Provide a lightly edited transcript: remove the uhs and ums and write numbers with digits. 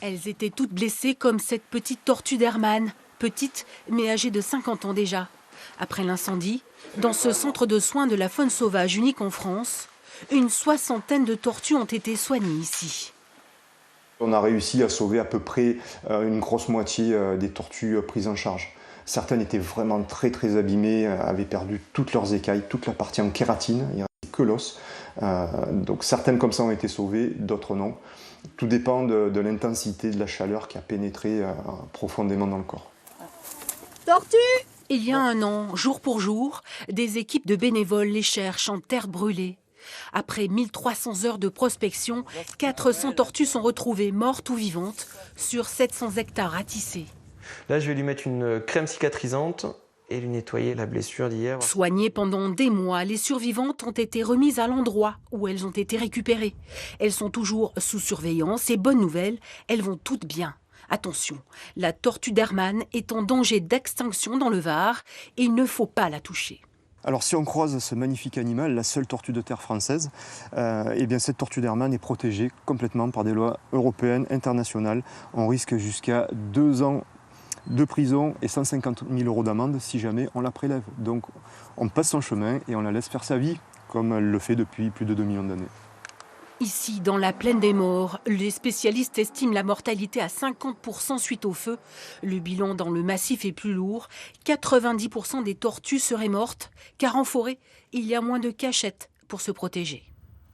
Elles étaient toutes blessées comme cette petite tortue d'Hermann. Petite, mais âgée de 50 ans déjà. Après l'incendie, dans ce centre de soins de la faune sauvage unique en France, une soixantaine de tortues ont été soignées ici. On a réussi à sauver à peu près une grosse moitié des tortues prises en charge. Certaines étaient vraiment très abîmées, avaient perdu toutes leurs écailles, toute la partie en kératine, il n'y restait que l'os. Donc certaines comme ça ont été sauvées, d'autres non. Tout dépend de l'intensité de la chaleur qui a pénétré profondément dans le corps. Tortue! Il y a un an, jour pour jour, des équipes de bénévoles les cherchent en terre brûlée. Après 1300 heures de prospection, 400 tortues sont retrouvées mortes ou vivantes sur 700 hectares ratissés. Là, je vais lui mettre une crème cicatrisante et lui nettoyer la blessure d'hier. Soignées pendant des mois, les survivantes ont été remises à l'endroit où elles ont été récupérées. Elles sont toujours sous surveillance et bonne nouvelle, elles vont toutes bien. Attention, la tortue d'Hermann est en danger d'extinction dans le Var et il ne faut pas la toucher. Alors si on croise ce magnifique animal, la seule tortue de terre française, eh bien cette tortue d'Hermann est protégée complètement par des lois européennes, internationales. On risque jusqu'à 2 ans de prison et 150 000 € d'amende si jamais on la prélève. Donc on passe son chemin et on la laisse faire sa vie, comme elle le fait depuis plus de 2 millions d'années. Ici, dans la plaine des morts, les spécialistes estiment la mortalité à 50% suite au feu. Le bilan dans le massif est plus lourd. 90% des tortues seraient mortes, car en forêt, il y a moins de cachettes pour se protéger.